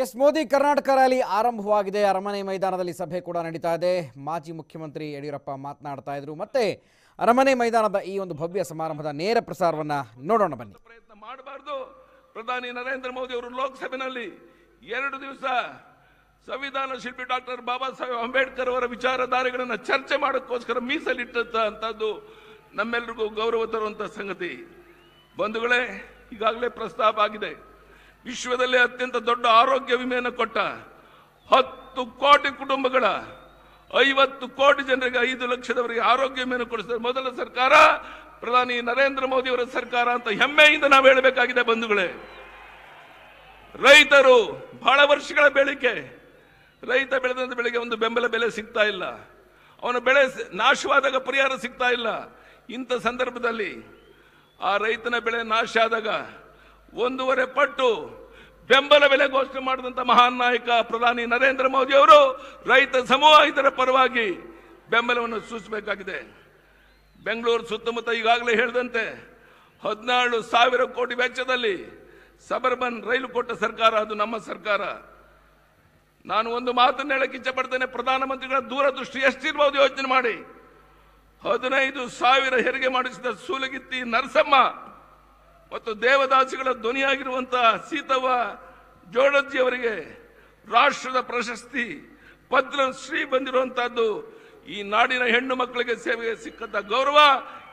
S Modi Karnataka rally ಆರಂಭವಾಗಿದೆ. ಅರಮನೆ ಮೈದಾನದಲ್ಲಿ ಸಭೆ ಕೂಡ ನಡೀತಾ ಇದೆ. ಮಾಜಿ ಮುಖ್ಯಮಂತ್ರಿ ಯಡಿಯೂರಪ್ಪ ಮಾತನಾಡ್ತಾ ಇದ್ರು. ಮತ್ತೆ ಅರಮನೆ ಮೈದಾನದ ಈ ಒಂದು ಭವ್ಯ ಸಮಾರಂಭದ ನೇರ ಪ್ರಸಾರವನ್ನ ನೋಡೋಣ ಬನ್ನಿ. ಪ್ರಯತ್ನ ಮಾಡಬಾರದು. ಪ್ರಧಾನಿ ನರೇಂದ್ರ ಮೋದಿ ಅವರು ಲೋಕಸಭೆಯಲ್ಲಿ 2 ದಿವಸ ಸಂವಿಧಾನ ಶಿಲ್ಪಿ ಡಾಕ್ಟರ್ ಬಾಬಾ ಸಾಹೇಬ್ ಅಂಬೇಡ್ಕರ್ ಅವರ ವಿಚಾರಧಾರೆಗಳನ್ನು ಚರ್ಚೆ ಮಾಡೋಕ್ಕೋಸ್ಕರ ಮೀಸಲಿಟ್ಟಂತದ್ದು ನಮ್ಮೆಲ್ಲರಿಗೂ ಗೌರವ ತರುವಂತಹ ಸಂಗತಿ. ಬಂಧುಗಳೇ, ಈಗಾಗಲೇ ಪ್ರಸ್ತಾಪ ಆಗಿದೆ. ವಿಶ್ವದಲ್ಲೇ ಅತ್ಯಂತ ದೊಡ್ಡ ಆರೋಗ್ಯ ವಿಮೆಯನ್ನು ಕೊಟ್ಟ 10 ಕೋಟಿ ಕುಟುಂಬಗಳ 50 ಕೋಟಿ ಜನರಿಗೆ 5 ಲಕ್ಷದವರಿಗೆ ಆರೋಗ್ಯ ವಿಮೆಯನ್ನು ಕೊಡಿಸಿದ ಮೊದಲ ಸರ್ಕಾರ ಪ್ರಧಾನಿ ನರೇಂದ್ರ ಮೋದಿ ಅವರ ಸರ್ಕಾರ ಅಂತ ಹೆಮ್ಮೆಯಿಂದ ನಾವು ಹೇಳಬೇಕಾಗಿದೆ. ಬಂಧುಗಳೇ, ರೈತರು ಬಹಳ ವರ್ಷಗಳ ಬೇಡಿಕೆ, ರೈತ ಬೆಳೆದಂತ ಬೆಳೆಗೆ ಒಂದು ಬೆಂಬಲ ಬೆಲೆ ಸಿಗ್ತಾ ಇಲ್ಲ, ಅವನ ಬೆಳೆ ನಾಶವಾದಾಗ ಪರಿಹಾರ ಸಿಗ್ತಾ ಇಲ್ಲ. ಇಂಥ ಸಂದರ್ಭದಲ್ಲಿ ಆ ರೈತನ ಬೆಳೆ ನಾಶ ಆದಾಗ 1.5 ಪಟ್ಟು ಬೆಂಬಲ ಬೆಲೆ ಘೋಷಣೆ ಮಾಡಿದಂತ ಮಹಾನ್ ನಾಯಕ ಪ್ರಧಾನಿ ನರೇಂದ್ರ ಮೋದಿ ಅವರು ರೈತ ಸಮೂಹ ಇದರ ಪರವಾಗಿ ಬೆಂಬಲವನ್ನು ಸೂಚಿಸಬೇಕಾಗಿದೆ. ಬೆಂಗಳೂರು ಸುತ್ತಮುತ್ತ ಈಗಾಗಲೇ ಹೇಳಿದಂತೆ 14,000 ಕೋಟಿ ವೆಚ್ಚದಲ್ಲಿ ಸಬರ್ಬನ್ ರೈಲು ಕೊಟ್ಟ ಸರ್ಕಾರ ಅದು ನಮ್ಮ ಸರ್ಕಾರ. ನಾನು ಒಂದು ಮಾತನ್ನು ಹೇಳಕ್ಕೆ ಇಚ್ಛಪಡ್ತೇನೆ. ಪ್ರಧಾನಮಂತ್ರಿಗಳ ದೂರದೃಷ್ಟಿ ಎಷ್ಟಿರ್ಬೋದು ಯೋಚನೆ ಮಾಡಿ. 15,000 ಹೆರಿಗೆ ಮಾಡಿಸಿದ ಸೂಲಗಿತ್ತಿ ನರಸಮ್ಮ ಮತ್ತು ದೇವದಾಸಿಗಳ ಧ್ವನಿಯಾಗಿರುವಂತಹ ಸೀತವ್ವ ಜೋಡಜ್ಜಿ ಅವರಿಗೆ ರಾಷ್ಟ್ರದ ಪ್ರಶಸ್ತಿ ಪದ್ಮಶ್ರೀ ಬಂದಿರುವಂತಹದ್ದು ಈ ನಾಡಿನ ಹೆಣ್ಣು ಮಕ್ಕಳಿಗೆ ಸೇವೆಗೆ ಸಿಕ್ಕಂತ ಗೌರವ.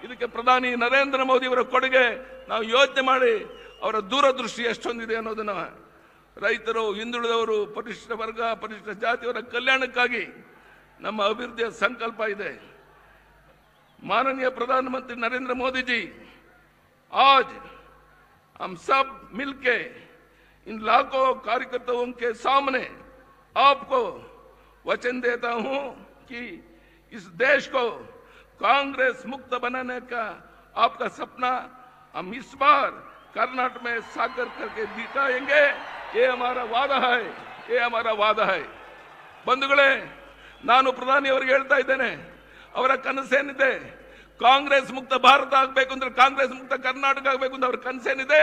ಇದಕ್ಕೆ ಪ್ರಧಾನಿ ನರೇಂದ್ರ ಮೋದಿ ಅವರ ಕೊಡುಗೆ. ನಾವು ಯೋಚನೆ ಮಾಡಿ ಅವರ ದೂರದೃಷ್ಟಿ ಎಷ್ಟೊಂದಿದೆ ಅನ್ನೋದನ್ನ. ರೈತರು, ಹಿಂದುಳಿದವರು, ಪರಿಶಿಷ್ಟ ವರ್ಗ, ಪರಿಶಿಷ್ಟ ಜಾತಿಯವರ ಕಲ್ಯಾಣಕ್ಕಾಗಿ ನಮ್ಮ ಅಭಿವೃದ್ಧಿಯ ಸಂಕಲ್ಪ ಇದೆ. माननीय प्रधानमंत्री नरेंद्र मोदी जी, आज हम सब मिलके इन लाखों कार्यकर्ताओं के सामने आपको वचन देता हूं कि इस देश को कांग्रेस मुक्त बनाने का आपका सपना हम इस बार कर्नाटक में साकार करके दिखाएंगे. ये हमारा वादा है, ये हमारा वादा है. ಬಂಧುಗಳೇ, ನಾನು ಪ್ರಧಾನಿ ಅವರಿಗೆ ಹೇಳ್ತಾ ಇದ್ದೇನೆ, ಅವರ ಕನಸೇನಿದೆ ಕಾಂಗ್ರೆಸ್ ಮುಕ್ತ ಭಾರತ ಆಗಬೇಕು ಅಂದ್ರೆ, ಕಾಂಗ್ರೆಸ್ ಮುಕ್ತ ಕರ್ನಾಟಕ ಆಗಬೇಕು ಅಂತ ಅವ್ರ ಕನಸೇನಿದೆ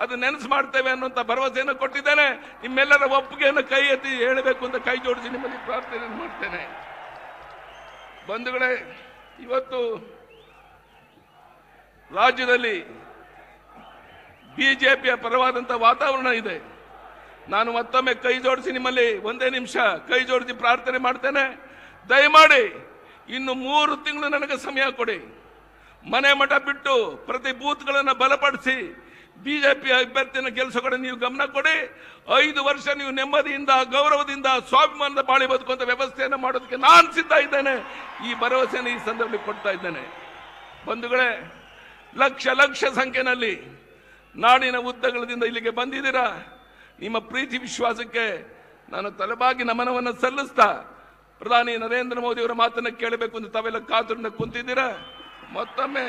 ಅದು ನೆನಸು ಮಾಡ್ತೇವೆ ಅನ್ನುವಂತ ಭರವಸೆಯನ್ನು ಕೊಟ್ಟಿದ್ದೇನೆ. ನಿಮ್ಮೆಲ್ಲರ ಒಪ್ಪಿಗೆಯನ್ನು ಕೈ ಎತ್ತಿ ಹೇಳಬೇಕು ಅಂತ ಕೈ ಜೋಡಿಸಿ ನಿಮ್ಮಲ್ಲಿ ಪ್ರಾರ್ಥನೆ ಮಾಡ್ತೇನೆ. ಬಂಧುಗಳೇ, ಇವತ್ತು ರಾಜ್ಯದಲ್ಲಿ ಬಿಜೆಪಿಯ ಪರವಾದಂತ ವಾತಾವರಣ ಇದೆ. ನಾನು ಮತ್ತೊಮ್ಮೆ ಕೈ ಜೋಡಿಸಿ ನಿಮ್ಮಲ್ಲಿ ಒಂದೇ ನಿಮಿಷ ಕೈ ಜೋಡಿಸಿ ಪ್ರಾರ್ಥನೆ ಮಾಡ್ತೇನೆ. ದಯಮಾಡಿ ಇನ್ನು 3 ತಿಂಗಳು ನನಗೆ ಸಮಯ ಕೊಡಿ. ಮನೆ ಮಠ ಬಿಟ್ಟು ಪ್ರತಿ ಬೂತ್ಗಳನ್ನು ಬಲಪಡಿಸಿ ಬಿಜೆಪಿ ಅಭ್ಯರ್ಥಿಯನ್ನು ಗೆಲ್ಲಿಸೋ ಕಡೆ ನೀವು ಗಮನ ಕೊಡಿ. 5 ವರ್ಷ ನೀವು ನೆಮ್ಮದಿಯಿಂದ, ಗೌರವದಿಂದ, ಸ್ವಾಭಿಮಾನದ ಬಾಳಿ ಬದುಕುವಂತ ವ್ಯವಸ್ಥೆಯನ್ನು ಮಾಡೋದಕ್ಕೆ ನಾನು ಸಿದ್ಧ ಇದ್ದೇನೆ. ಈ ಭರವಸೆಯನ್ನು ಈ ಸಂದರ್ಭದಲ್ಲಿ ಕೊಡ್ತಾ ಇದ್ದೇನೆ. ಬಂಧುಗಳೇ, ಲಕ್ಷ ಸಂಖ್ಯೆಯಲ್ಲಿ ನಾಡಿನ ಉದ್ದಗಲದಿಂದ ಇಲ್ಲಿಗೆ ಬಂದಿದ್ದೀರಾ. ನಿಮ್ಮ ಪ್ರೀತಿ ವಿಶ್ವಾಸಕ್ಕೆ ನಾನು ತಲೆಬಾಗಿ ನಮನವನ್ನು ಸಲ್ಲಿಸ್ತಾ ಪ್ರಧಾನಿ ನರೇಂದ್ರ ಮೋದಿ ಅವರ ಮಾತನ್ನು ಕೇಳಬೇಕು ಅಂತ ತಾವೆಲ್ಲ ಕಾತುರದಿಂದ ಕುಂತಿದ್ದೀರಾ. ಮತ್ತೊಮ್ಮೆ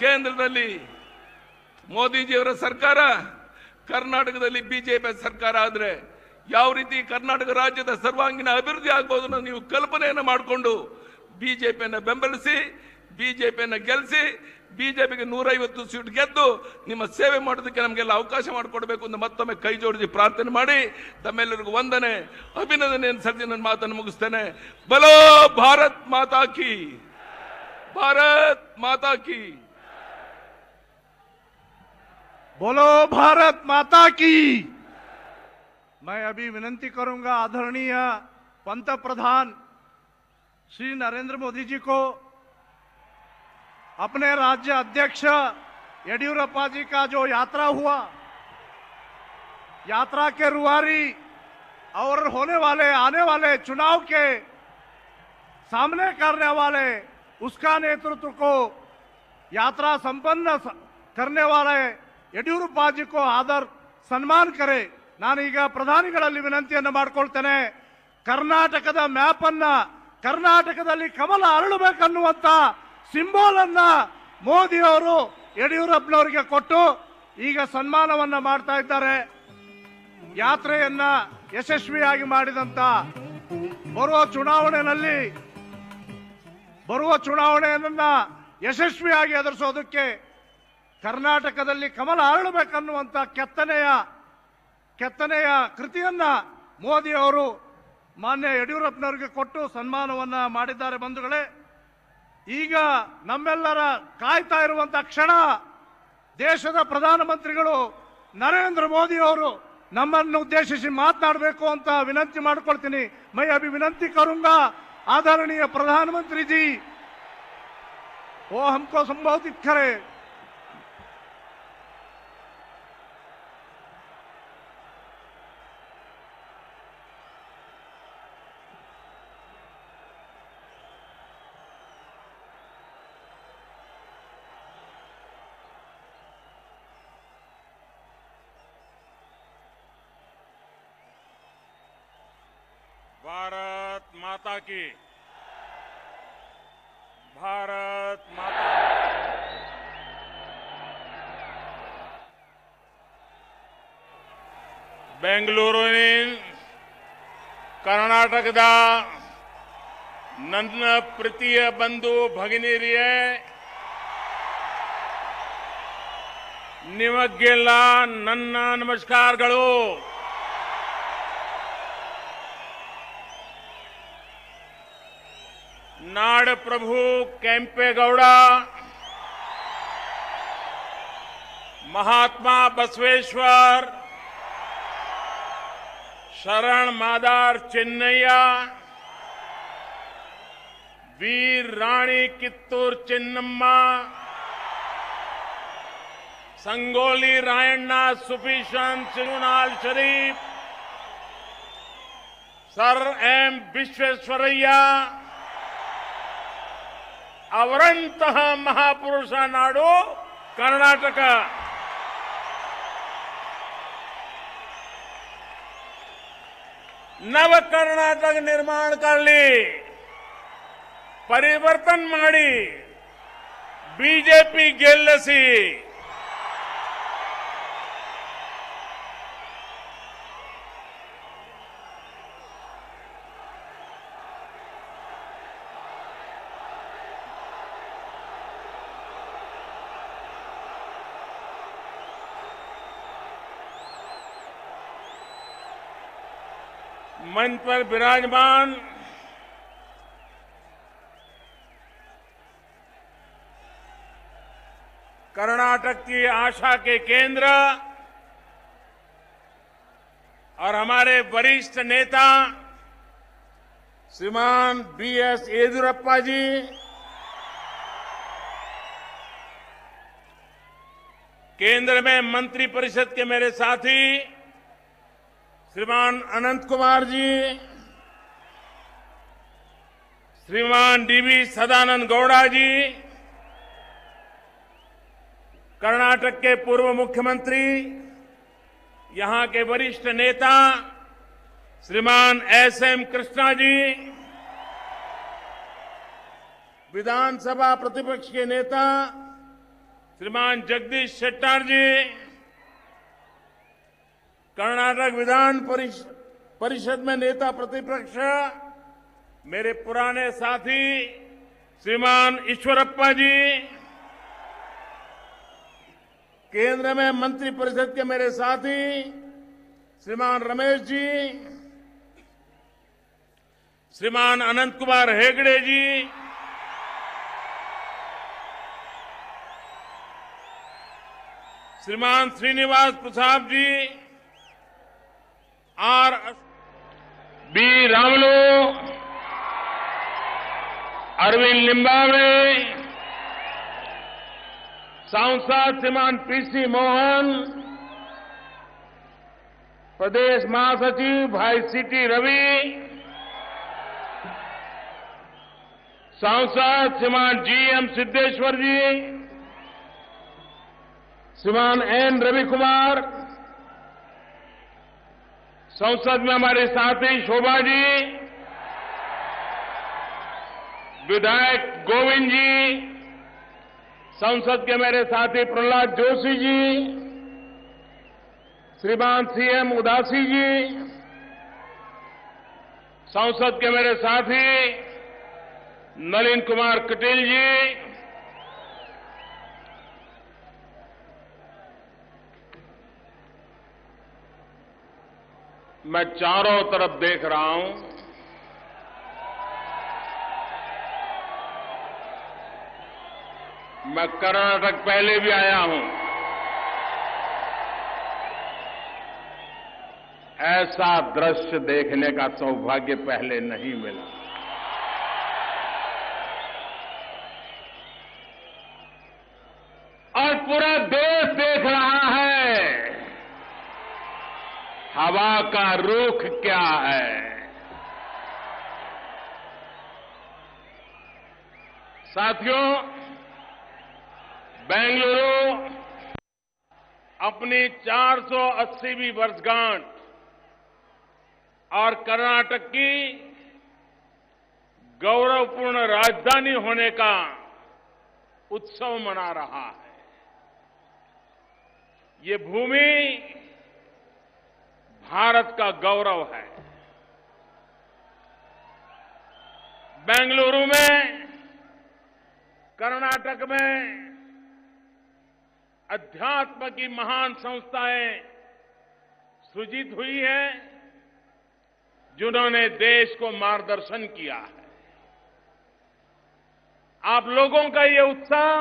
ಕೇಂದ್ರದಲ್ಲಿ ಮೋದಿಜಿಯವರ ಸರ್ಕಾರ, ಕರ್ನಾಟಕದಲ್ಲಿ ಬಿಜೆಪಿ ಸರ್ಕಾರ ಆದ್ರೆ ಯಾವ ರೀತಿ ಕರ್ನಾಟಕ ರಾಜ್ಯದ ಸರ್ವಾಂಗೀಣ ಅಭಿವೃದ್ಧಿ ಆಗ್ಬೋದು ಅನ್ನೋ ನೀವು ಕಲ್ಪನೆಯನ್ನು ಮಾಡಿಕೊಂಡು ಬಿಜೆಪಿಯನ್ನು ಬೆಂಬಲಿಸಿ, ಬಿಜೆಪಿಯನ್ನು ಗೆಲ್ಲಿಸಿ, ಬಿಜೆಪಿಗೆ 150 ಸೀಟ್ ಗೆದ್ದು ನಿಮ್ಮ ಸೇವೆ ಮಾಡೋದಕ್ಕೆ ನಮಗೆಲ್ಲ ಅವಕಾಶ ಮಾಡಿಕೊಡ್ಬೇಕು ಅಂತ ಮತ್ತೊಮ್ಮೆ ಕೈ ಜೋಡಿಸಿ ಪ್ರಾರ್ಥನೆ ಮಾಡಿ ತಮ್ಮೆಲ್ಲರಿಗೂ ವಂದನೆ, ಅಭಿನಂದನೆಯನ್ನು ಸಲ್ಲಿಸಿ ನನ್ನ ಮಾತನ್ನು ಮುಗಿಸ್ತೇನೆ. ಬಲೋ ಭಾರತ್ ಮಾತಾ ಕಿ, ಭಾರತ್ ಮಾತಾ ಕಿ. बोलो भारत माता की. मैं अभी विनंती करूंगा आदरणीय पंतप्रधान श्री नरेंद्र मोदी जी को अपने राज्य अध्यक्ष येडियुरप्पा जी का जो यात्रा हुआ, यात्रा के रुआरी और होने वाले आने वाले चुनाव के सामने करने वाले उसका नेतृत्व को यात्रा संपन्न करने वाले येडियुरप्पा जी को आदर सन्मान करे. ನಾನೀಗ ಪ್ರಧಾನಿಗಳಲ್ಲಿ ವಿನಂತಿಯನ್ನು ಮಾಡಿಕೊಳ್ತೇನೆ. ಕರ್ನಾಟಕದ ಮ್ಯಾಪ್ ಅನ್ನ, ಕರ್ನಾಟಕದಲ್ಲಿ ಕಮಲ ಅರಳಬೇಕನ್ನುವಂತ ಸಿಂಬಲ್ ಅನ್ನ ಮೋದಿ ಅವರು ಯಡಿಯೂರಪ್ಪನವರಿಗೆ ಕೊಟ್ಟು ಈಗ ಸನ್ಮಾನವನ್ನ ಮಾಡ್ತಾ ಇದ್ದಾರೆ. ಯಾತ್ರೆಯನ್ನ ಯಶಸ್ವಿಯಾಗಿ ಮಾಡಿದಂತ ಬರುವ ಚುನಾವಣೆಯನ್ನ ಯಶಸ್ವಿಯಾಗಿ ಎದುರಿಸೋದಕ್ಕೆ ಕರ್ನಾಟಕದಲ್ಲಿ ಕಮಲ ಅರಳಬೇಕನ್ನುವಂತ ಕೆತ್ತನೆಯ ಕೃತಿಯನ್ನ ಮೋದಿ ಅವರು ಮಾನ್ಯ ಯಡಿಯೂರಪ್ಪನವರಿಗೆ ಕೊಟ್ಟು ಸನ್ಮಾನವನ್ನ ಮಾಡಿದ್ದಾರೆ. ಬಂಧುಗಳೇ, ಈಗ ನಮ್ಮೆಲ್ಲರ ಕಾಯ್ತಾ ಇರುವಂತಹ ಕ್ಷಣ, ದೇಶದ ಪ್ರಧಾನಮಂತ್ರಿಗಳು ನರೇಂದ್ರ ಮೋದಿ ಅವರು ನಮ್ಮನ್ನು ಉದ್ದೇಶಿಸಿ ಮಾತನಾಡಬೇಕು ಅಂತ ವಿನಂತಿ ಮಾಡ್ಕೊಳ್ತೀನಿ. मैं अभी विनंती करूंगा आदरणीय प्रधानमंत्री जी वो हमको संबोधित करे। भारत माता की, भारत माता ಬೆಂಗಳೂರಿನ ಕರ್ನಾಟಕದ ನನ್ನ ಪ್ರೀತಿಯ ಬಂಧು ಭಗಿನಿಯರೇ, ನಿಮಗೆಲ್ಲ ನನ್ನ ನಮಸ್ಕಾರಗಳು. नाड़ प्रभु केंपेगौड़ा, महात्मा बसवेश्वर, शरण मादार चिन्नैया, वीर रानी कित्तूर चिन्नम्मा, संगोली रायण्णा सुफीशन सिरुनाल शरीफ, सर एम विश्वेश्वरಯ್ಯ ಅವರಂತಹ ಮಹಾಪುರುಷ ನಾಡು ಕರ್ನಾಟಕ. नव कर्नाटक निर्माण कर ली, परिवर्तन ಮಾಡಿ ಬಿಜೆಪಿ ಗೆಲ್ಲಿಸಿ. मंच पर विराजमान कर्नाटक की आशा के केंद्र और हमारे वरिष्ठ नेता श्रीमान बीएस येदियुरप्पा जी, केंद्र में मंत्री परिषद के मेरे साथी श्रीमान अनंत कुमार जी, श्रीमान डीवी सदानंद गौड़ा जी, कर्नाटक के पूर्व मुख्यमंत्री, यहां के वरिष्ठ नेता श्रीमान एसएम कृष्णा जी, विधानसभा प्रतिपक्ष के नेता श्रीमान जगदीश शेट्टर जी, कर्नाटक विधान परिषद में नेता प्रतिपक्ष मेरे पुराने साथी श्रीमान ईश्वरप्पा जी, केंद्र में मंत्री परिषद के मेरे साथी श्रीमान रमेश जी, श्रीमान अनंत कुमार हेगड़े जी, श्रीमान श्रीनिवास प्रसाद जी, आर बी रामलू, अरविंद लिंबावड़े, सांसद श्रीमान पीसी मोहन, प्रदेश महासचिव भाई सीटी रवि, सांसद श्रीमान जीएम सिद्धेश्वर जी, श्रीमान एन रवि कुमार, संसद में हमारे साथी शोभा जी, विधायक गोविंद जी, संसद के मेरे साथी प्रहलाद जोशी जी, श्रीमान सीएम उदासी जी, संसद के मेरे साथी नलिन कुमार कटील जी, मैं चारों तरफ देख रहा हूं, मैं कर्नाटक पहले भी आया हूं, ऐसा दृश्य देखने का सौभाग्य पहले नहीं मिला। और पूरा देश देख रहा है हवा का रुख क्या है। साथियों, बेंगलुरु अपनी 480वीं वर्षगांठ और कर्नाटक की गौरवपूर्ण राजधानी होने का उत्सव मना रहा है। ये भूमि भारत का गौरव है। बेंगलुरु में, कर्नाटक में अध्यात्म की महान संस्थाएं सृजित हुई हैं, जिन्होंने देश को मार्गदर्शन किया है। आप लोगों का ये उत्साह,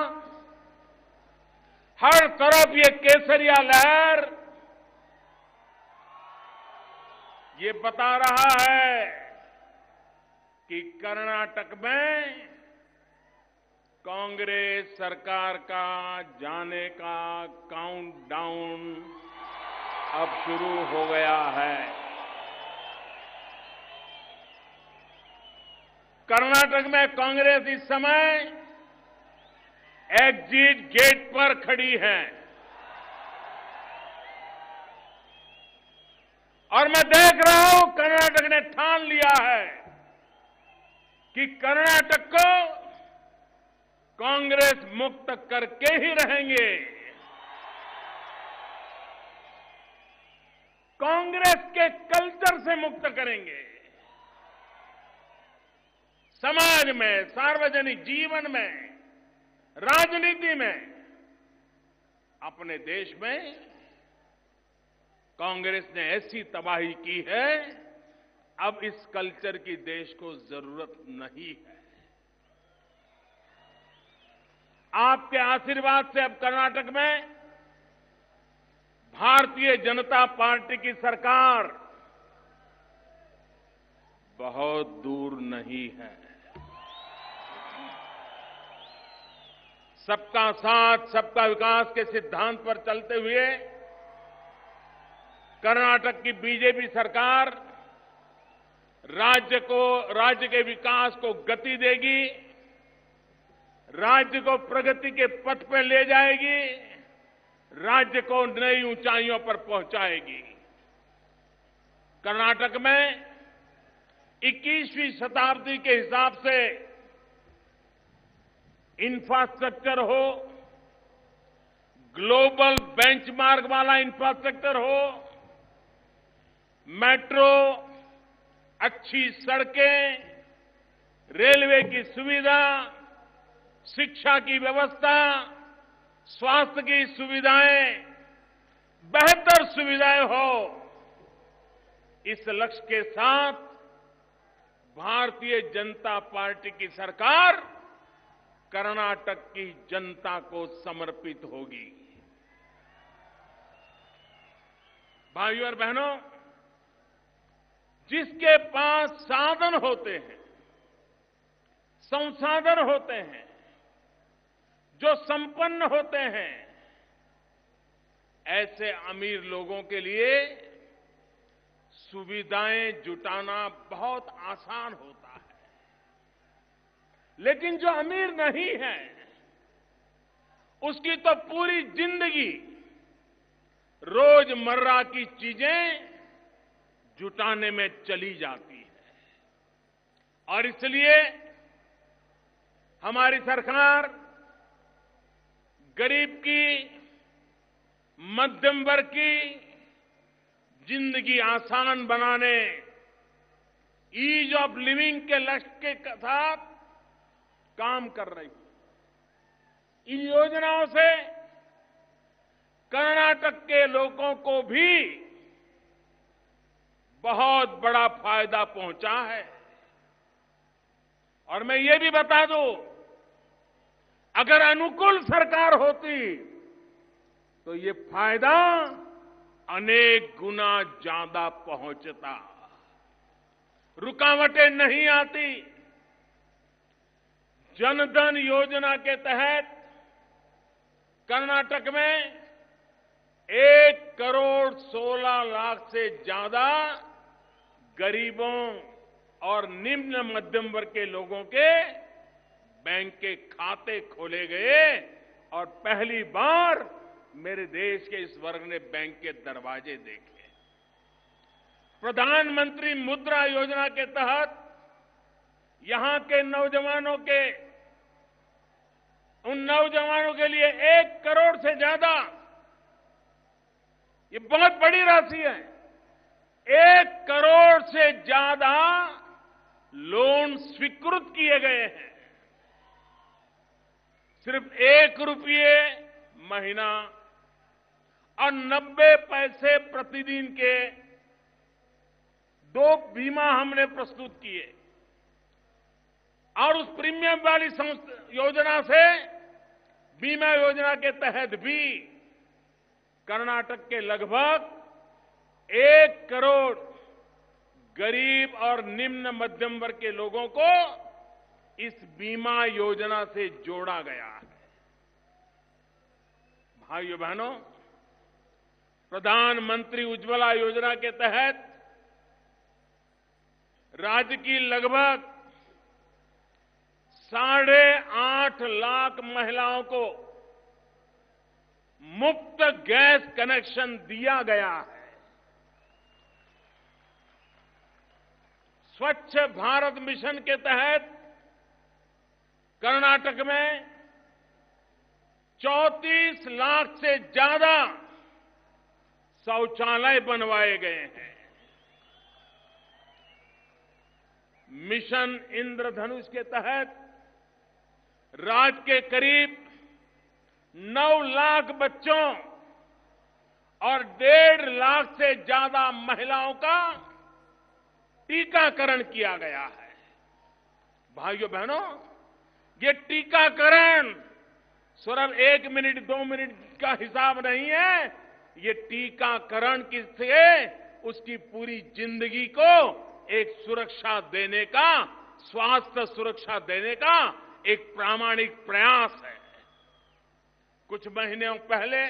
हर तरफ ये केसरिया लहर, ये बता रहा है कि कर्नाटक में कांग्रेस सरकार का जाने का काउंटडाउन अब शुरू हो गया है। कर्नाटक में कांग्रेस इस समय एग्जिट गेट पर खड़ी है और मैं देख रहा हूं कर्नाटक ने ठान लिया है कि कर्नाटक को कांग्रेस मुक्त करके ही रहेंगे। कांग्रेस के कल्चर से मुक्त करेंगे। समाज में, सार्वजनिक जीवन में, राजनीति में, अपने देश में कांग्रेस ने ऐसी तबाही की है, अब इस कल्चर की देश को जरूरत नहीं है। आपके आशीर्वाद से अब कर्नाटक में भारतीय जनता पार्टी की सरकार बहुत दूर नहीं है। सबका साथ, सबका विकास के सिद्धांत पर चलते हुए कर्नाटक की बीजेपी सरकार राज्य के विकास को गति देगी, राज्य को प्रगति के पथ पर ले जाएगी, राज्य को नई ऊंचाइयों पर पहुंचाएगी। कर्नाटक में 21वीं शताब्दी के हिसाब से इंफ्रास्ट्रक्चर हो, ग्लोबल बेंचमार्क वाला इंफ्रास्ट्रक्चर हो, मेट्रो, अच्छी सड़कें, रेलवे की सुविधा, शिक्षा की व्यवस्था, स्वास्थ्य की सुविधाएं, बेहतर सुविधाएं हो, इस लक्ष्य के साथ भारतीय जनता पार्टी की सरकार कर्नाटक की जनता को समर्पित होगी। भाइयों और बहनों, जिसके पास साधन होते हैं, संसाधन होते हैं, जो संपन्न होते हैं, ऐसे अमीर लोगों के लिए सुविधाएं जुटाना बहुत आसान होता है। लेकिन जो अमीर नहीं है, उसकी तो पूरी जिंदगी रोजमर्रा की चीजें जुटाने में चली जाती है। और इसलिए हमारी सरकार गरीब की, मध्यम वर्ग की जिंदगी आसान बनाने, ईज ऑफ लिविंग के लक्ष्य के साथ काम कर रही है। इन योजनाओं से कर्नाटक के लोगों को भी बहुत बड़ा फायदा पहुंचा है। और मैं ये भी बता दूं, अगर अनुकूल सरकार होती तो ये फायदा अनेक गुना ज्यादा पहुंचता, रुकावटें नहीं आती। जनधन योजना के तहत कर्नाटक में 1,16,00,000 से ज्यादा गरीबों और निम्न मध्यम वर्ग के लोगों के बैंक के खाते खोले गए और पहली बार मेरे देश के इस वर्ग ने बैंक के दरवाजे देखे। प्रधानमंत्री मुद्रा योजना के तहत यहां के नौजवानों के उन नौजवानों के लिए 1 करोड़ से ज्यादा, ये बहुत बड़ी राशि है, 1 करोड़ से ज्यादा लोन स्वीकृत किए गए हैं। सिर्फ 1 रुपये महीना और 90 पैसे प्रतिदिन के 2 बीमा हमने प्रस्तुत किए और उस प्रीमियम वाली योजना से, बीमा योजना के तहत भी कर्नाटक के लगभग 1 करोड़ गरीब और निम्न मध्यम वर्ग के लोगों को इस बीमा योजना से जोड़ा गया है। भाइयों बहनों, प्रधानमंत्री उज्ज्वला योजना के तहत राज्य की लगभग 8.5 लाख महिलाओं को मुफ्त गैस कनेक्शन दिया गया है। स्वच्छ भारत मिशन के तहत कर्नाटक में 34 लाख से ज्यादा शौचालय बनवाए गए हैं। मिशन इंद्रधनुष के तहत राज्य के करीब 9 लाख बच्चों और 1.5 लाख से ज्यादा महिलाओं का टीकाकरण किया गया है। भाइयों बहनों, ये टीकाकरण सिर्फ 1 मिनट 2 मिनट का हिसाब नहीं है, ये टीकाकरण किससे उसकी पूरी जिंदगी को एक सुरक्षा देने का, स्वास्थ्य सुरक्षा देने का एक प्रामाणिक प्रयास है। कुछ महीनों पहले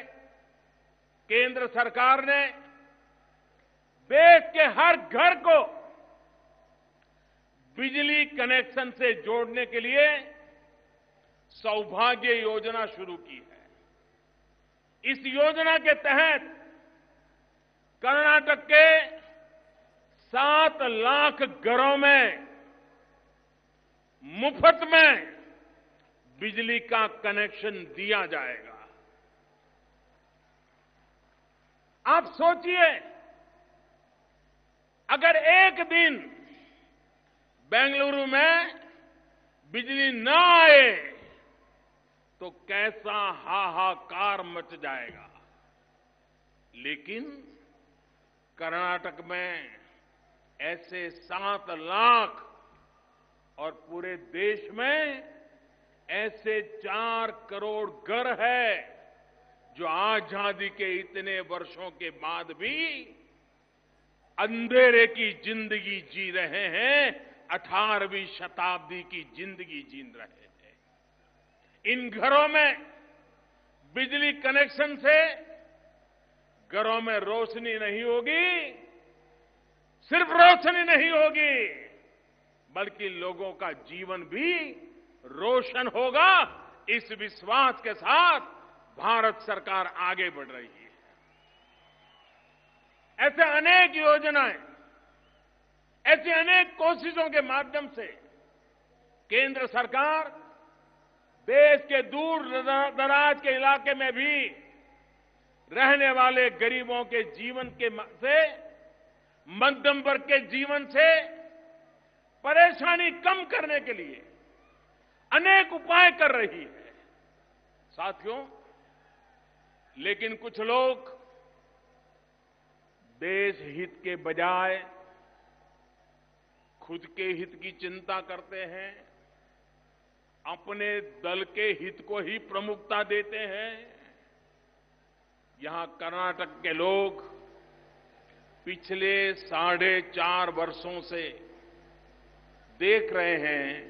केंद्र सरकार ने देश के हर घर को बिजली कनेक्शन से जोड़ने के लिए सौभाग्य योजना शुरू की है। इस योजना के तहत कर्नाटक के 7 लाख घरों में मुफ्त में बिजली का कनेक्शन दिया जाएगा। आप सोचिए, अगर एक दिन बेंगलुरु में बिजली न आए तो कैसा हाहाकार मच जाएगा। लेकिन कर्नाटक में ऐसे 7 लाख और पूरे देश में ऐसे 4 करोड़ घर है जो आजादी के इतने वर्षों के बाद भी अंधेरे की जिंदगी जी रहे हैं, 18वीं शताब्दी की जिंदगी जी रहे हैं। इन घरों में बिजली कनेक्शन से घरों में रोशनी नहीं होगी, सिर्फ रोशनी नहीं होगी बल्कि लोगों का जीवन भी रोशन होगा। इस विश्वास के साथ भारत सरकार आगे बढ़ रही है। ऐसे अनेक योजनाएं, ऐसी अनेक कोशिशों के माध्यम से केंद्र सरकार देश के दूर दराज के इलाके में भी रहने वाले गरीबों के जीवन के से, मध्यम वर्ग के जीवन से परेशानी कम करने के लिए अनेक उपाय कर रही है। साथियों, लेकिन कुछ लोग देश हित के बजाय खुद के हित की चिंता करते हैं, अपने दल के हित को ही प्रमुखता देते हैं। यहां कर्नाटक के लोग पिछले 4.5 वर्षों से देख रहे हैं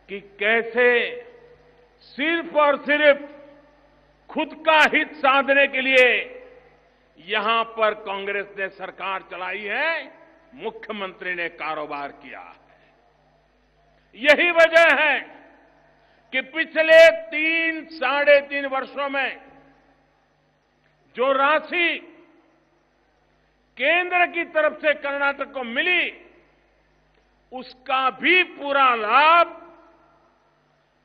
कि कैसे सिर्फ और सिर्फ खुद का हित साधने के लिए यहां पर कांग्रेस ने सरकार चलाई है, मुख्यमंत्री ने कारोबार किया है। यही वजह है कि पिछले 3-3.5 वर्षों में जो राशि केंद्र की तरफ से कर्नाटक को मिली, उसका भी पूरा लाभ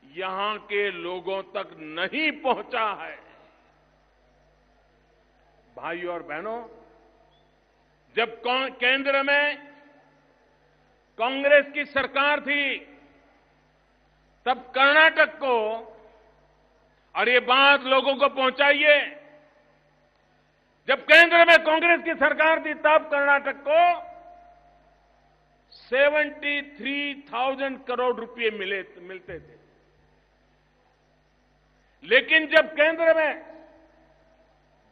यहां के लोगों तक नहीं पहुंचा है। भाइयों और बहनों, जब केंद्र में कांग्रेस की सरकार थी, तब कर्नाटक को, और ये बात लोगों को पहुंचाइए, जब केंद्र में कांग्रेस की सरकार थी तब कर्नाटक को 73,000 करोड़ रुपए मिलते थे। लेकिन जब केंद्र में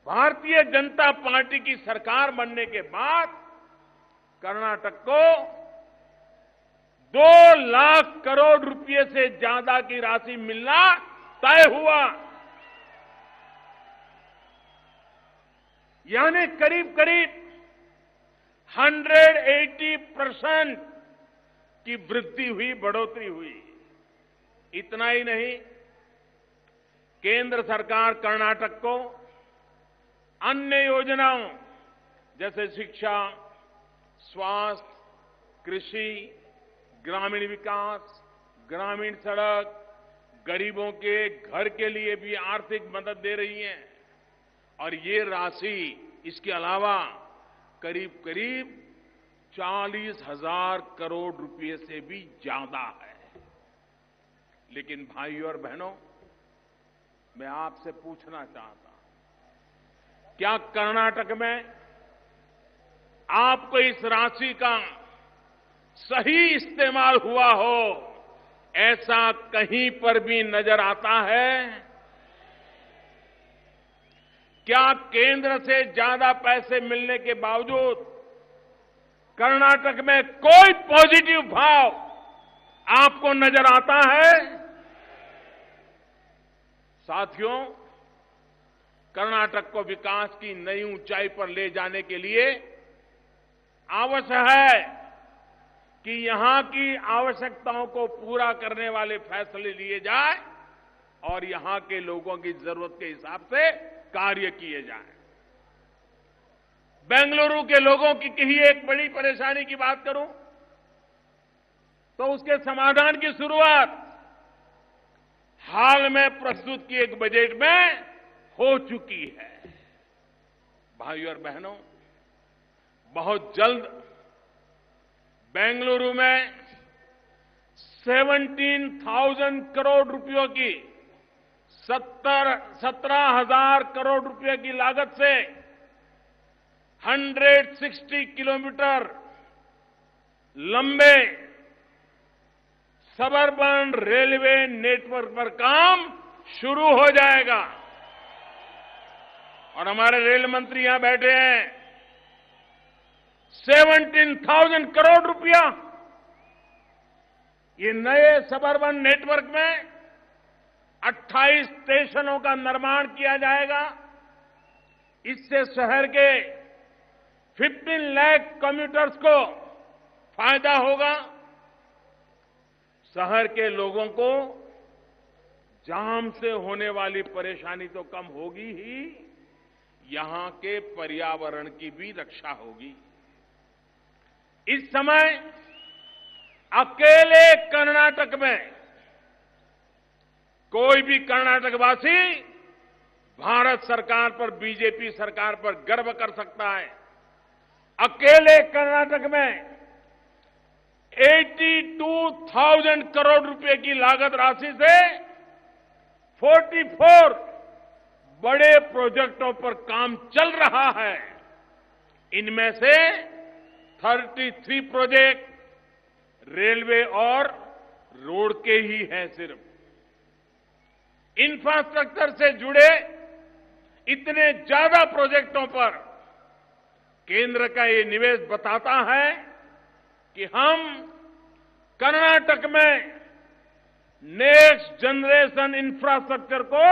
भारतीय जनता पार्टी की सरकार बनने के बाद कर्नाटक को 2 लाख करोड़ रुपए से ज्यादा की राशि मिलना तय हुआ। यानी करीब करीब 180% की वृद्धि हुई, बढ़ोतरी हुई। इतना ही नहीं, केंद्र सरकार कर्नाटक को अन्य योजनाओं जैसे शिक्षा, स्वास्थ्य, कृषि, ग्रामीण विकास, ग्रामीण सड़क, गरीबों के घर के लिए भी आर्थिक मदद दे रही है। और ये राशि इसके अलावा करीब करीब 40,000 करोड़ रुपए से भी ज्यादा है। लेकिन भाइयों और बहनों, मैं आपसे पूछना चाहता हूं, क्या कर्नाटक में आपको इस राशि का सही इस्तेमाल हुआ हो, ऐसा कहीं पर भी नजर आता है? क्या केंद्र से ज्यादा पैसे मिलने के बावजूद कर्नाटक में कोई पॉजिटिव भाव आपको नजर आता है? साथियों, कर्नाटक को विकास की नई ऊंचाई पर ले जाने के लिए आवश्यक है कि यहां की आवश्यकताओं को पूरा करने वाले फैसले लिए जाए और यहां के लोगों की जरूरत के हिसाब से कार्य किए जाएं। बेंगलुरु के लोगों की कही एक बड़ी परेशानी की बात करूं तो उसके समाधान की शुरुआत हाल में प्रस्तुत किए एक बजट में हो चुकी है। भाइयों और बहनों, बहुत जल्द बेंगलुरु में 17,000 करोड़ रुपयों की 17,000 करोड़ रुपए की लागत से 160 किलोमीटर लंबे सबअर्बन रेलवे नेटवर्क पर काम शुरू हो जाएगा। और हमारे रेल मंत्री यहां बैठे हैं। 17,000 करोड़ रुपया ये नए सबअर्बन नेटवर्क में 28 स्टेशनों का निर्माण किया जाएगा। इससे शहर के 15 लाख कम्यूटर्स को फायदा होगा। शहर के लोगों को जाम से होने वाली परेशानी तो कम होगी ही, यहां के पर्यावरण की भी रक्षा होगी। इस समय अकेले कर्नाटक में कोई भी कर्नाटकवासी भारत सरकार पर, बीजेपी सरकार पर गर्व कर सकता है। अकेले कर्नाटक में 82,000 करोड़ रुपए की लागत राशि से 44 बड़े प्रोजेक्टों पर काम चल रहा है। इनमें से 33 प्रोजेक्ट रेलवे और रोड के ही हैं सिर्फ। इंफ्रास्ट्रक्चर से जुड़े इतने ज्यादा प्रोजेक्टों पर केंद्र का ये निवेश बताता है कि हम कर्नाटक में नेक्स्ट जनरेशन इंफ्रास्ट्रक्चर को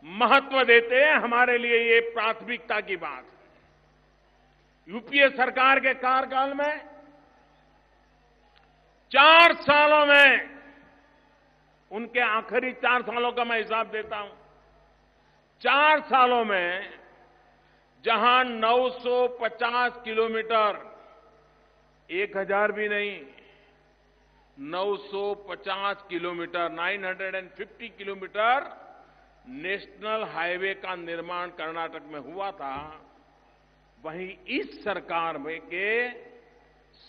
महत्व देते हैं। हमारे लिए ये प्राथमिकता की बात है। यूपीए सरकार के कार्यकाल में 4 सालों में, उनके आखिरी 4 सालों का मैं हिसाब देता हूं, 4 सालों में जहां 950 किलोमीटर, 1000 भी नहीं, 950 किलोमीटर, 950 किलोमीटर नेशनल हाईवे का निर्माण कर्नाटक में हुआ था, वहीं इस सरकार में के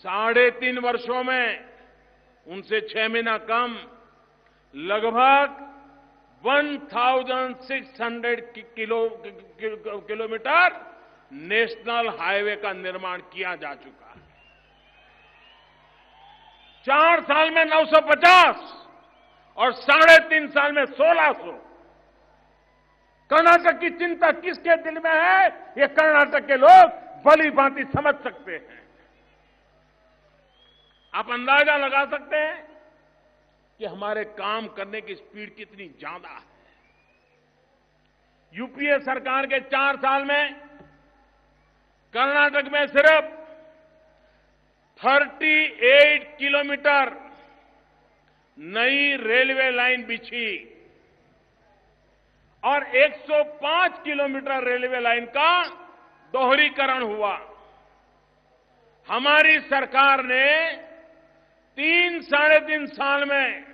3.5 वर्षों में, उनसे 6 महीना कम, लगभग 1600 किलोमीटर नेशनल हाईवे का निर्माण किया जा चुका है। 4 साल में 950 और 3.5 साल में 1600। कर्नाटक की चिंता किसके दिल में है, ये कर्नाटक के लोग भली भांति समझ सकते हैं। आप अंदाजा लगा सकते हैं कि हमारे काम करने की स्पीड कितनी ज्यादा है। यूपीए सरकार के 4 साल में कर्नाटक में सिर्फ 38 किलोमीटर नई रेलवे लाइन बिछी और 105 किलोमीटर रेलवे लाइन का दोहरीकरण हुआ। हमारी सरकार ने 3-3.5 साल में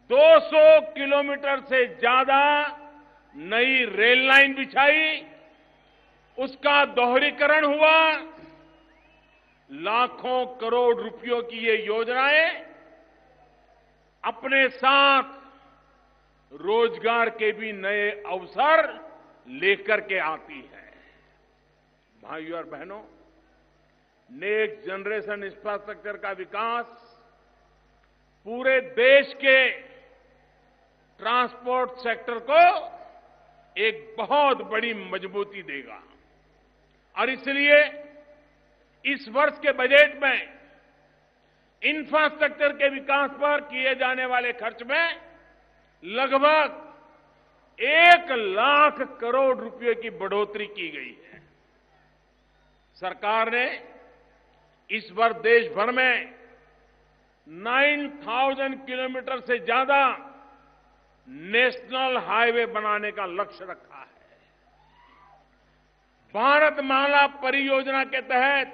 200 किलोमीटर से ज्यादा नई रेल लाइन बिछाई, उसका दोहरीकरण हुआ। लाखों करोड़ रुपयों की ये योजनाएं अपने साथ रोजगार के भी नए अवसर लेकर के आती है। भाइयों और बहनों, नेक्स्ट जनरेशन इंफ्रास्ट्रक्चर का विकास पूरे देश के ट्रांसपोर्ट सेक्टर को एक बहुत बड़ी मजबूती देगा और इसलिए इस वर्ष के बजट में इंफ्रास्ट्रक्चर के विकास पर किए जाने वाले खर्च में लगभग 1 लाख करोड़ रुपए की बढ़ोतरी की गई है। सरकार ने इस वर्ष देश भर में 9000 किलोमीटर से ज्यादा नेशनल हाईवे बनाने का लक्ष्य रखा है। भारतमाला परियोजना के तहत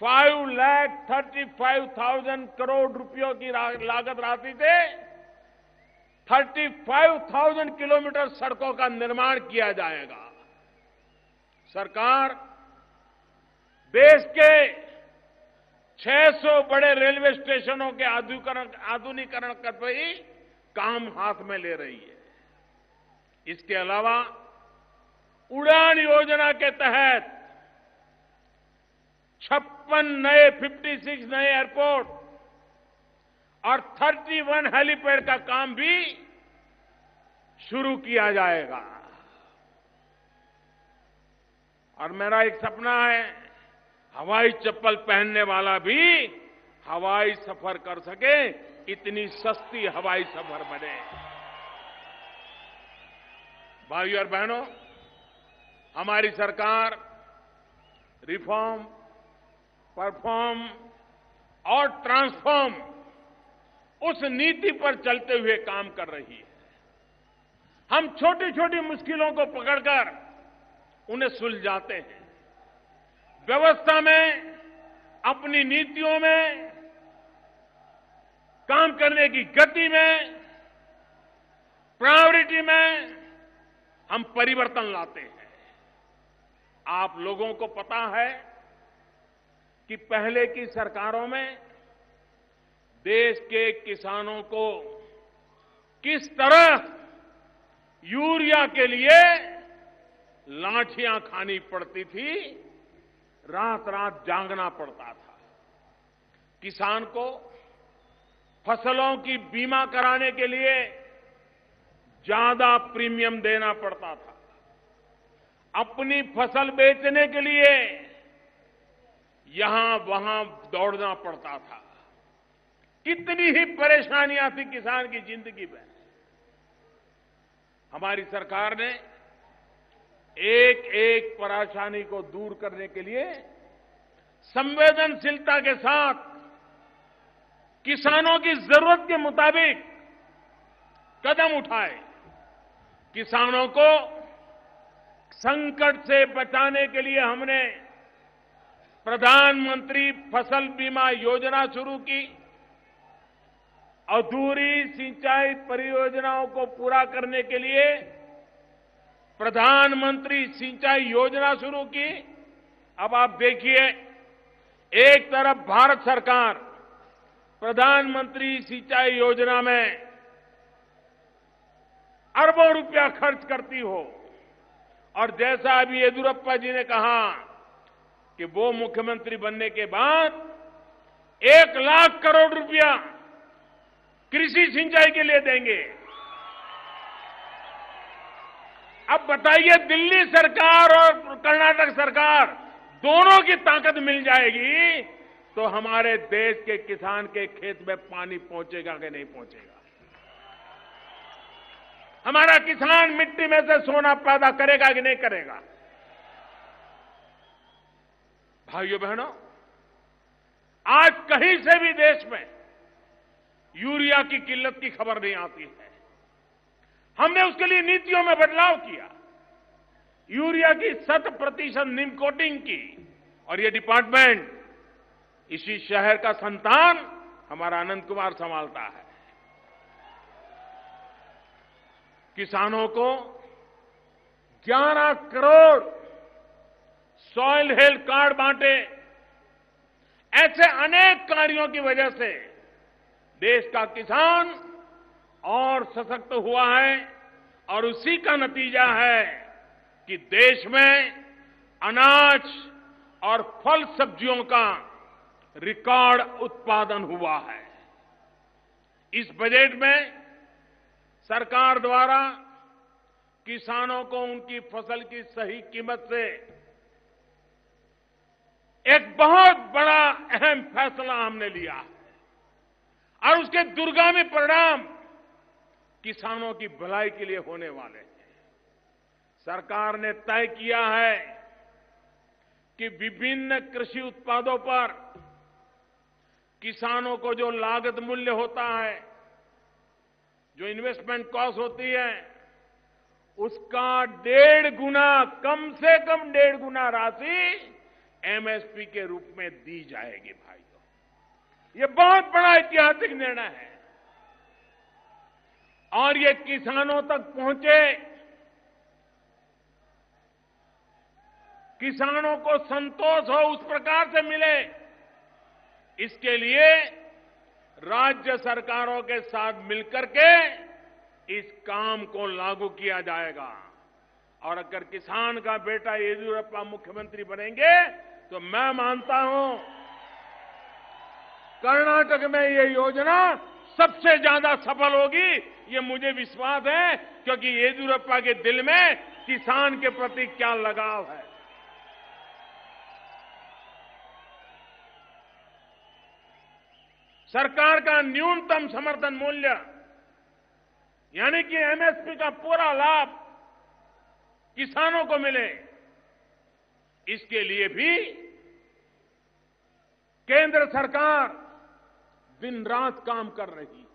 5,35,000 करोड़ रुपयों की लागत राशि से 35,000 किलोमीटर सड़कों का निर्माण किया जाएगा। सरकार देश के 600 बड़े रेलवे स्टेशनों के आधुनिकीकरण कर ही काम हाथ में ले रही है। इसके अलावा उड़ान योजना के तहत 56 नए एयरपोर्ट और 31 हेलीपैड का काम भी शुरू किया जाएगा। और मेरा एक सपना है, हवाई चप्पल पहनने वाला भी हवाई सफर कर सके, इतनी सस्ती हवाई सफर बने। भाइयों और बहनों, हमारी सरकार रिफॉर्म, परफॉर्म और ट्रांसफॉर्म उस नीति पर चलते हुए काम कर रही है। हम छोटी छोटी मुश्किलों को पकड़कर उन्हें सुलझाते हैं। व्यवस्था में, अपनी नीतियों में, काम करने की गति में, प्रायोरिटी में हम परिवर्तन लाते हैं। आप लोगों को पता है कि पहले की सरकारों में देश के किसानों को किस तरह यूरिया के लिए लाठियां खानी पड़ती थी, रात रात जागना पड़ता था। किसान को फसलों की बीमा कराने के लिए ज्यादा प्रीमियम देना पड़ता था। अपनी फसल बेचने के लिए यहां वहां दौड़ना पड़ता था। कितनी ही परेशानियां थी किसान की जिंदगी में। हमारी सरकार ने एक एक परेशानी को दूर करने के लिए संवेदनशीलता के साथ किसानों की जरूरत के मुताबिक कदम उठाए। किसानों को संकट से बचाने के लिए हमने प्रधानमंत्री फसल बीमा योजना शुरू की। अधूरी सिंचाई परियोजनाओं को पूरा करने के लिए प्रधानमंत्री सिंचाई योजना शुरू की। अब आप देखिए, एक तरफ भारत सरकार प्रधानमंत्री सिंचाई योजना में अरबों रुपया खर्च करती हो, और जैसा अभी येदियुरप्पा जी ने कहा कि वो मुख्यमंत्री बनने के बाद 1 लाख करोड़ रुपया कृषि सिंचाई के लिए देंगे। अब बताइए, दिल्ली सरकार और कर्नाटक सरकार दोनों की ताकत मिल जाएगी तो हमारे देश के किसान के खेत में पानी पहुंचेगा कि नहीं पहुंचेगा? हमारा किसान मिट्टी में से सोना पैदा करेगा कि नहीं करेगा? भाइयों बहनों, आज कहीं से भी देश में यूरिया की किल्लत की खबर नहीं आती है। हमने उसके लिए नीतियों में बदलाव किया। यूरिया की 100% निम कोटिंग की, और ये डिपार्टमेंट इसी शहर का संतान हमारा आनंद कुमार संभालता है। किसानों को 11 करोड़ सॉइल हेल्थ कार्ड बांटे। ऐसे अनेक कार्यों की वजह से देश का किसान और सशक्त हुआ है, और उसी का नतीजा है कि देश में अनाज और फल सब्जियों का रिकॉर्ड उत्पादन हुआ है। इस बजट में सरकार द्वारा किसानों को उनकी फसल की सही कीमत से एक बहुत बड़ा अहम फैसला हमने लिया है, और उसके दूरगामी परिणाम किसानों की भलाई के लिए होने वाले हैं। सरकार ने तय किया है कि विभिन्न कृषि उत्पादों पर किसानों को जो लागत मूल्य होता है, जो इन्वेस्टमेंट कॉस्ट होती है, उसका 1.5 गुना, कम से कम 1.5 गुना राशि एमएसपी के रूप में दी जाएगी। भाइयों, ये बहुत बड़ा ऐतिहासिक निर्णय है, और ये किसानों तक पहुंचे, किसानों को संतोष हो, उस प्रकार से मिले, इसके लिए राज्य सरकारों के साथ मिलकर के इस काम को लागू किया जाएगा। और अगर किसान का बेटा येदियुरप्पा मुख्यमंत्री बनेंगे तो मैं मानता हूं कर्नाटक में ये योजना सबसे ज्यादा सफल होगी। ये मुझे विश्वास है, क्योंकि येदियुरप्पा के दिल में किसान के प्रति क्या लगाव है। सरकार का न्यूनतम समर्थन मूल्य यानी कि एमएसपी का पूरा लाभ किसानों को मिले, इसके लिए भी केंद्र सरकार दिन रात काम कर रही है।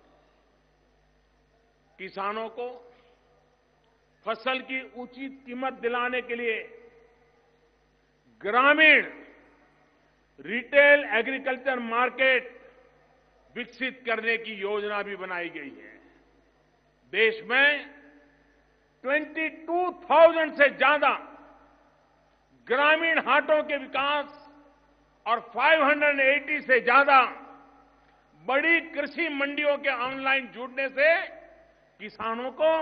किसानों को फसल की उचित कीमत दिलाने के लिए ग्रामीण रिटेल एग्रीकल्चर मार्केट विकसित करने की योजना भी बनाई गई है। देश में 22,000 से ज्यादा ग्रामीण हाटों के विकास और 580 से ज्यादा बड़ी कृषि मंडियों के ऑनलाइन जुड़ने से किसानों को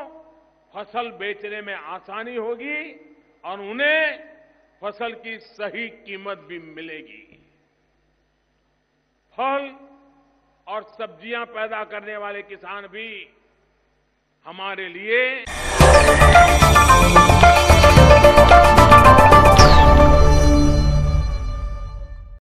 फसल बेचने में आसानी होगी और उन्हें फसल की सही कीमत भी मिलेगी। फल और सब्जियां पैदा करने वाले किसान भी हमारे लिए